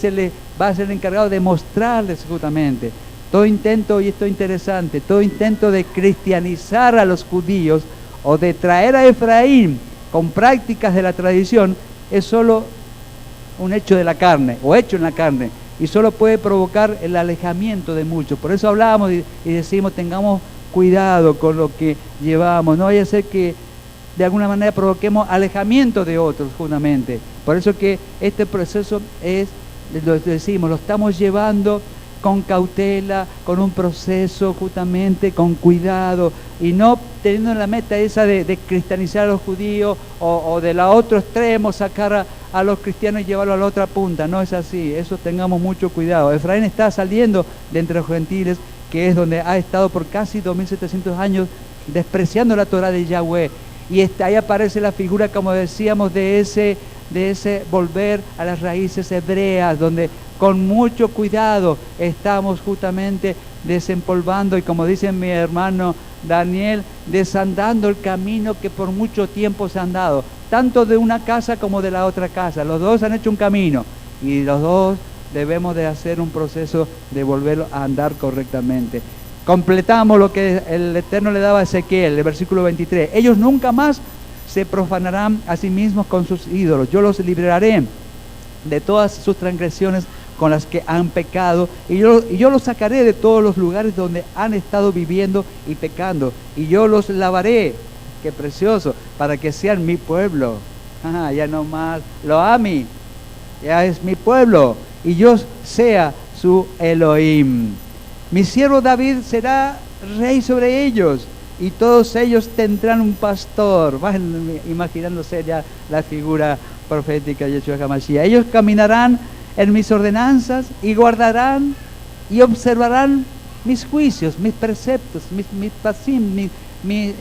va a ser el encargado de mostrarles justamente. Todo intento, y esto es interesante, todo intento de cristianizar a los judíos o de traer a Efraín con prácticas de la tradición es solo un hecho de la carne, o hecho en la carne, y solo puede provocar el alejamiento de muchos. Por eso hablábamos y decimos, tengamos cuidado con lo que llevamos, no vaya a ser que de alguna manera provoquemos alejamiento de otros justamente. Por eso que este proceso es, lo decimos, lo estamos llevando con cautela, con un proceso justamente, con cuidado, y no teniendo la meta esa de cristianizar a los judíos o de la otro extremo sacar a los cristianos y llevarlo a la otra punta. No es así, eso tengamos mucho cuidado. Efraín está saliendo de entre los gentiles, que es donde ha estado por casi 2700 años despreciando la Torá de Yahweh, y ahí aparece la figura, como decíamos, de ese volver a las raíces hebreas, donde con mucho cuidado estamos justamente desempolvando y, como dice mi hermano Daniel, desandando el camino que por mucho tiempo se han dado, tanto de una casa como de la otra casa. Los dos han hecho un camino y los dos debemos de hacer un proceso de volverlo a andar correctamente. Completamos lo que el Eterno le daba a Ezequiel, el versículo 23. Ellos nunca más se profanarán a sí mismos con sus ídolos. Yo los libraré de todas sus transgresiones con las que han pecado, y yo los sacaré de todos los lugares donde han estado viviendo y pecando, y yo los lavaré, qué precioso, para que sean mi pueblo. Ya no más lo ami, ya es mi pueblo, y yo sea su Elohim. Mi siervo David será rey sobre ellos, y todos ellos tendrán un pastor. Van imaginándose ya la figura profética de Yeshua HaMashiach. Ellos caminarán en mis ordenanzas y guardarán y observarán mis juicios, mis preceptos, mis pasim, mis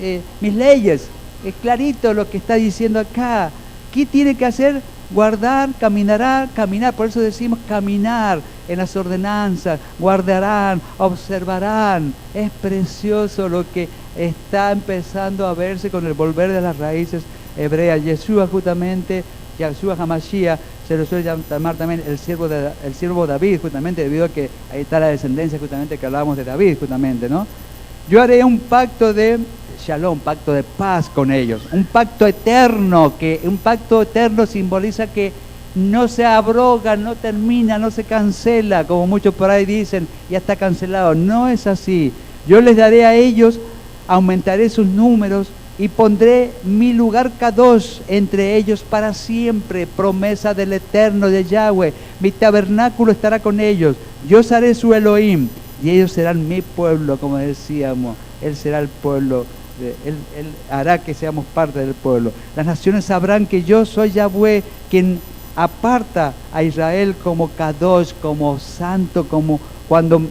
leyes. Es clarito lo que está diciendo acá. ¿Qué tiene que hacer? Guardar, caminar. Por eso decimos caminar en las ordenanzas. Guardarán, observarán. Es precioso lo que está empezando a verse con el volver de las raíces hebreas. Yeshua justamente, Yeshua HaMashiach, se lo suele llamar también el siervo David, justamente debido a que ahí está la descendencia justamente que hablábamos de David, justamente, ¿no? Yo haré un pacto de Shalom, pacto de paz con ellos, un pacto eterno, que un pacto eterno simboliza que no se abroga, no termina, no se cancela, como muchos por ahí dicen, ya está cancelado. No es así. Yo les daré a ellos, aumentaré sus números y pondré mi lugar Kadosh entre ellos para siempre, promesa del Eterno de Yahweh. Mi tabernáculo estará con ellos, yo seré su Elohim y ellos serán mi pueblo, como decíamos. Él será el pueblo, él hará que seamos parte del pueblo. Las naciones sabrán que yo soy Yahweh, quien aparta a Israel como Kadosh, como santo, como cuando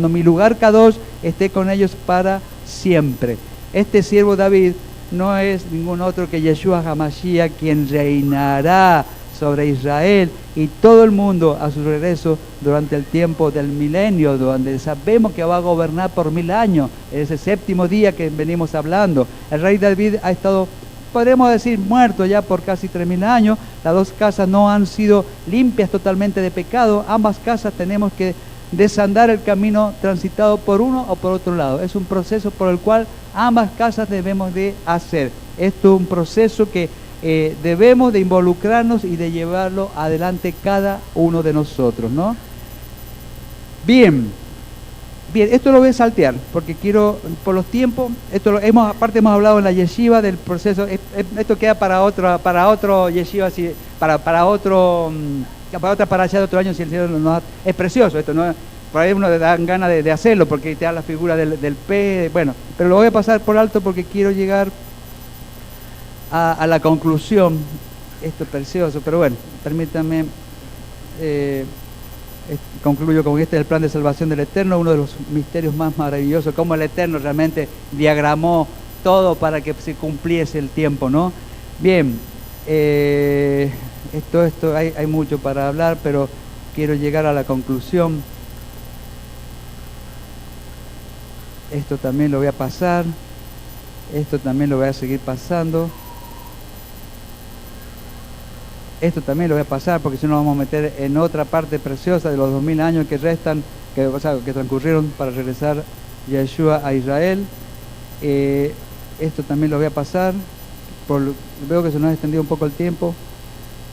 mi lugar Kadosh esté con ellos para siempre. Este siervo David no es ningún otro que Yeshua HaMashiach, quien reinará sobre Israel y todo el mundo a su regreso durante el tiempo del milenio, donde sabemos que va a gobernar por 1000 años, ese séptimo día que venimos hablando. El rey David ha estado, podremos decir, muerto ya por casi 3000 años. Las dos casas no han sido limpias totalmente de pecado. Ambas casas tenemos que desandar el camino transitado por uno o por otro lado. Es un proceso por el cual ambas casas debemos de hacer. Esto es un proceso que debemos de involucrarnos y de llevarlo adelante cada uno de nosotros, ¿no? Bien, esto lo voy a saltear porque quiero, por los tiempos, aparte hemos hablado en la yeshiva del proceso. Esto queda para otro yeshiva, para otra parasha de otro año, si el Señor nos da. Es precioso esto, ¿no? Por ahí uno le da ganas de hacerlo porque te da la figura del pez, bueno, pero lo voy a pasar por alto porque quiero llegar a la conclusión. Esto es precioso, pero bueno, permítanme, concluyo con este es el plan de salvación del Eterno, uno de los misterios más maravillosos, cómo el Eterno realmente diagramó todo para que se cumpliese el tiempo, ¿no? Bien, esto hay mucho para hablar, pero quiero llegar a la conclusión. Esto también lo voy a pasar, esto también lo voy a seguir pasando, esto también lo voy a pasar porque si no nos vamos a meter en otra parte preciosa de los 2000 años que restan, que transcurrieron para regresar Yeshua a Israel. Esto también lo voy a pasar, veo que se nos ha extendido un poco el tiempo.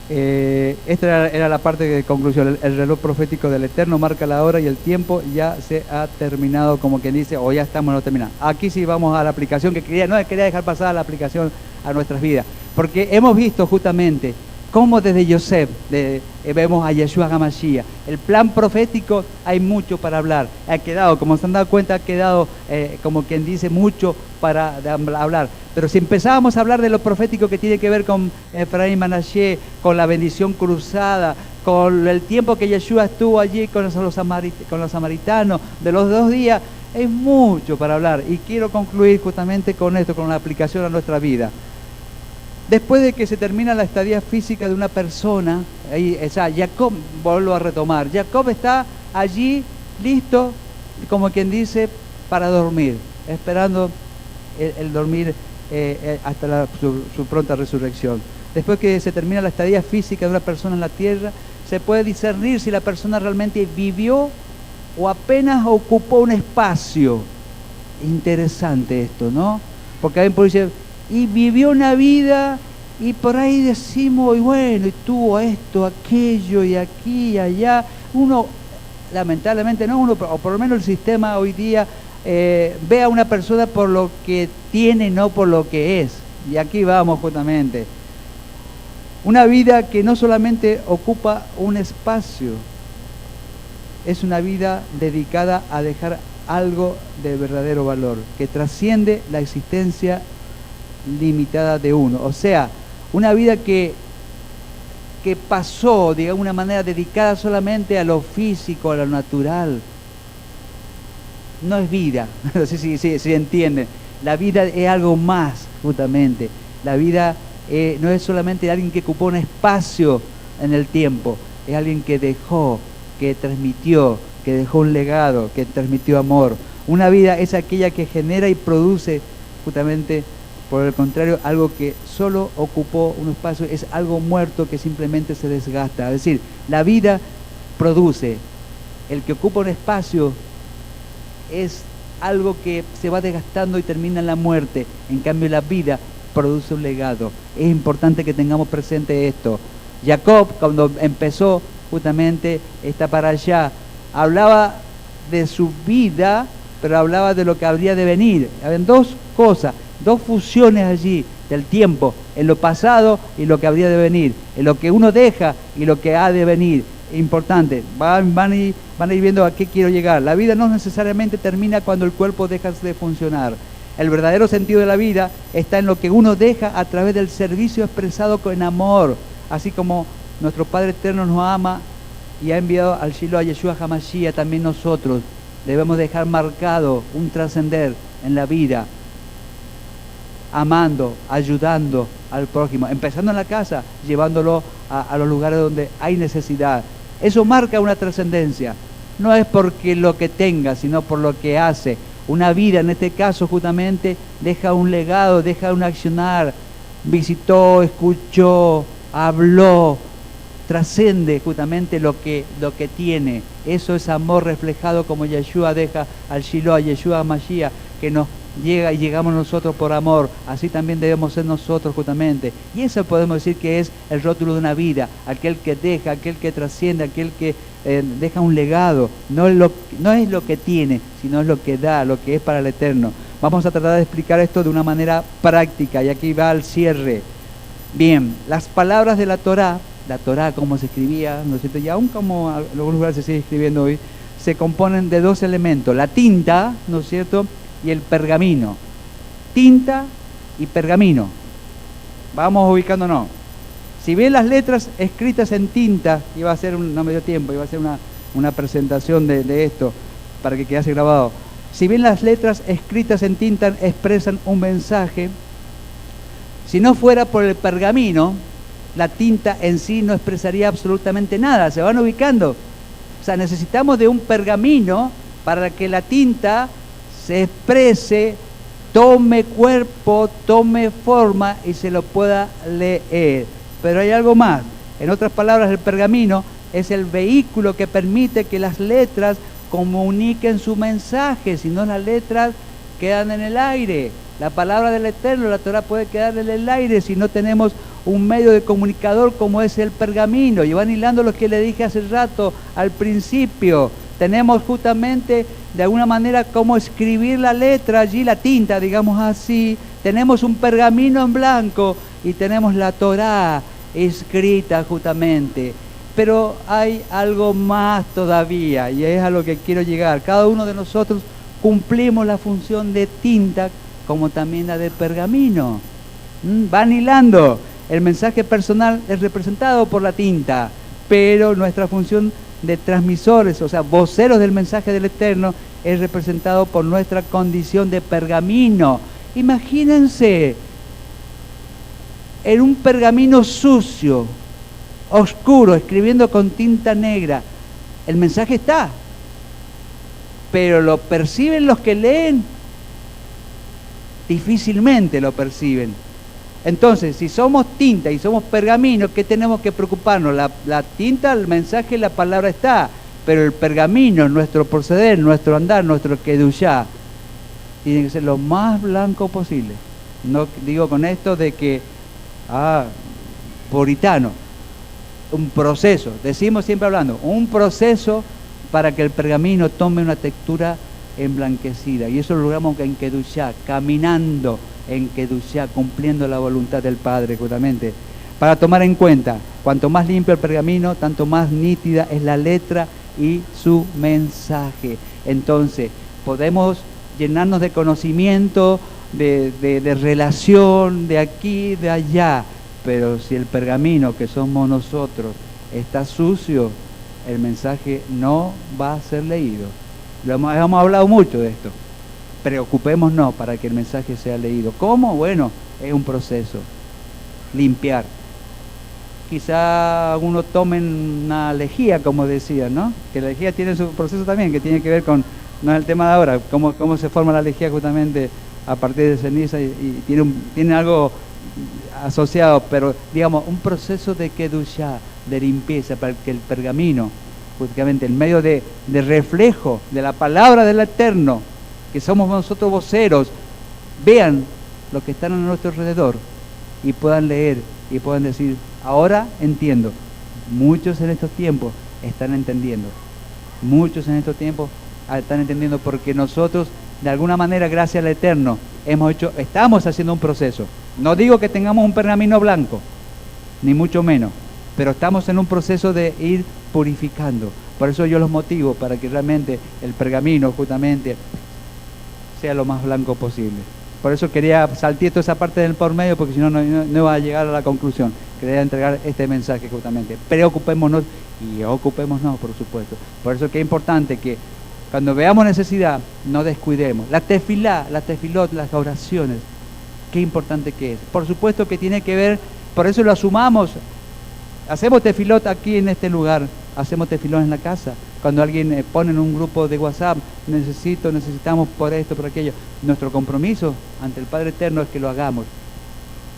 Esta era la parte de conclusión. El reloj profético del Eterno marca la hora y el tiempo ya se ha terminado, como quien dice, o ya estamos no terminando. Aquí sí vamos a la aplicación que no quería dejar pasar la aplicación a nuestras vidas, porque hemos visto justamente como desde Yosef vemos a Yeshua HaMashiach. El plan profético, hay mucho para hablar. Ha quedado, como se han dado cuenta, ha quedado, como quien dice, mucho para hablar. Pero si empezábamos a hablar de lo profético que tiene que ver con Efraín Manashe, con la bendición cruzada, con el tiempo que Yeshua estuvo allí con los samaritanos, de los 2 días, es mucho para hablar. Y quiero concluir justamente con esto, con la aplicación a nuestra vida. Después de que se termina la estadía física de una persona, ahí, Jacob, vuelvo a retomar, Jacob está allí listo, como quien dice, para dormir, esperando el dormir hasta su pronta resurrección. Después que se termina la estadía física de una persona en la tierra, se puede discernir si la persona realmente vivió o apenas ocupó un espacio. Interesante esto, ¿no? Porque alguien puede decir, y vivió una vida, y por ahí decimos, y bueno, y tuvo esto, aquello, y aquí, y allá. Uno, lamentablemente, no uno, o por lo menos el sistema hoy día, ve a una persona por lo que tiene, no por lo que es. Y aquí vamos justamente. Una vida que no solamente ocupa un espacio, es una vida dedicada a dejar algo de verdadero valor, que trasciende la existencia limitada de uno. O sea, una vida que pasó de alguna manera dedicada solamente a lo físico, a lo natural, no es vida. No sé si entienden. La vida es algo más, justamente. La vida no es solamente alguien que ocupó un espacio en el tiempo, es alguien que dejó, que transmitió, que dejó un legado, que transmitió amor. Una vida es aquella que genera y produce, justamente, por el contrario, algo que solo ocupó un espacio, es algo muerto que simplemente se desgasta. Es decir, la vida produce. El que ocupa un espacio es algo que se va desgastando y termina en la muerte. En cambio, la vida produce un legado. Es importante que tengamos presente esto. Jacob, cuando empezó justamente esta para allá, hablaba de su vida, pero hablaba de lo que habría de venir. Habían 2 cosas, 2 fusiones allí del tiempo, en lo pasado y lo que habría de venir, en lo que uno deja y lo que ha de venir. Importante, van a ir viendo a qué quiero llegar. La vida no necesariamente termina cuando el cuerpo deja de funcionar. El verdadero sentido de la vida está en lo que uno deja a través del servicio expresado con amor, así como nuestro Padre Eterno nos ama y ha enviado al Shiloh a Yeshua HaMashiach. También nosotros debemos dejar marcado un trascender en la vida, amando, ayudando al prójimo, empezando en la casa, llevándolo a los lugares donde hay necesidad. Eso marca una trascendencia. No es porque lo que tenga, sino por lo que hace. Una vida, en este caso, justamente, deja un legado, deja un accionar. Visitó, escuchó, habló, trascende justamente lo que tiene. Eso es amor reflejado, como Yeshua deja al Shiloh, a Yeshua HaMashiach, que nos llega y llegamos nosotros por amor. Así también debemos ser nosotros justamente. Y eso podemos decir que es el rótulo de una vida, aquel que deja, aquel que trasciende, aquel que deja un legado. No es lo que tiene, sino es lo que da, lo que es para el eterno. Vamos a tratar de explicar esto de una manera práctica, y aquí va el cierre. Bien, las palabras de la Torá como se escribía, ¿no es cierto? Y aún como en algunos lugares se sigue escribiendo hoy, se componen de 2 elementos, la tinta, ¿no es cierto?, y el pergamino. Tinta y pergamino. Vamos ubicándonos. Si ven las letras escritas en tinta, iba a ser no me dio tiempo, iba a ser una presentación de esto para que quedase grabado. Si bien las letras escritas en tinta expresan un mensaje, si no fuera por el pergamino, la tinta en sí no expresaría absolutamente nada. Se van ubicando. O sea, necesitamos de un pergamino para que la tinta se exprese, tome cuerpo, tome forma y se lo pueda leer. Pero hay algo más. En otras palabras, el pergamino es el vehículo que permite que las letras comuniquen su mensaje. Si no, las letras quedan en el aire. La palabra del Eterno, la Torah, puede quedar en el aire si no tenemos un medio de comunicador como es el pergamino. Y van hilando lo que le dije hace rato al principio. Tenemos justamente de alguna manera cómo escribir la letra allí, la tinta, digamos así. Tenemos un pergamino en blanco y tenemos la Torá escrita justamente. Pero hay algo más todavía, y es a lo que quiero llegar. Cada uno de nosotros cumplimos la función de tinta como también la de pergamino. Van hilando. El mensaje personal es representado por la tinta, pero nuestra función de transmisores, o sea, voceros del mensaje del Eterno, es representado por nuestra condición de pergamino. Imagínense, en un pergamino sucio, oscuro, escribiendo con tinta negra, el mensaje está, pero ¿lo perciben los que leen? Difícilmente lo perciben. Entonces, si somos tinta y somos pergamino, ¿qué tenemos que preocuparnos? La tinta, el mensaje, la palabra está, pero el pergamino, nuestro proceder, nuestro andar, nuestro kedushá, tiene que ser lo más blanco posible. No digo con esto de que, puritano, un proceso, decimos siempre hablando, un proceso para que el pergamino tome una textura emblanquecida, y eso lo logramos en kedushá, caminando en kedushá, cumpliendo la voluntad del Padre justamente. Para tomar en cuenta, cuanto más limpio el pergamino, tanto más nítida es la letra y su mensaje. Entonces, podemos llenarnos de conocimiento, de relación, de aquí, de allá, pero si el pergamino que somos nosotros está sucio, el mensaje no va a ser leído. Hemos hablado mucho de esto. Preocupémonos para que el mensaje sea leído. ¿Cómo? Bueno, es un proceso. Limpiar. Quizá algunos tomen una lejía, como decía, ¿no? Que la lejía tiene su proceso también, que tiene que ver con, no es el tema de ahora, cómo se forma la lejía justamente a partir de ceniza, y tiene algo asociado, pero digamos, un proceso de kedushá, de limpieza, para que el pergamino, justamente en medio de reflejo de la palabra del Eterno, que somos nosotros voceros, vean lo que están a nuestro alrededor y puedan leer y puedan decir, ahora entiendo. Muchos en estos tiempos están entendiendo. Muchos en estos tiempos están entendiendo, porque nosotros, de alguna manera, gracias al Eterno, estamos haciendo un proceso. No digo que tengamos un pergamino blanco, ni mucho menos, pero estamos en un proceso de ir purificando. Por eso yo los motivo para que realmente el pergamino justamente sea lo más blanco posible. Por eso quería saltar toda esa parte del por medio, porque si no, no va a llegar a la conclusión. Quería entregar este mensaje justamente. Preocupémonos y ocupémonos, por supuesto. Por eso que es importante que cuando veamos necesidad, no descuidemos. La tefilá, la tefilot, las oraciones, qué importante que es. Por supuesto que tiene que ver, por eso lo asumamos. Hacemos tefilot aquí en este lugar, hacemos tefilot en la casa. Cuando alguien pone en un grupo de WhatsApp, necesitamos por esto, por aquello. Nuestro compromiso ante el Padre Eterno es que lo hagamos.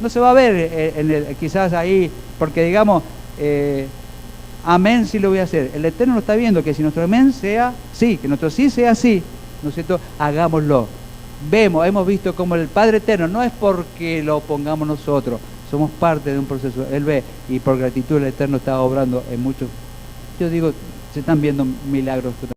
No se va a ver quizás ahí, porque digamos, amén sí lo voy a hacer. El Eterno lo está viendo, que si nuestro amén sea sí, que nuestro sí sea sí, ¿no es cierto? Hagámoslo. Hemos visto como el Padre Eterno, no es porque lo pongamos nosotros, somos parte de un proceso. Él ve, y por gratitud el Eterno está obrando en muchos, yo digo, se están viendo milagros.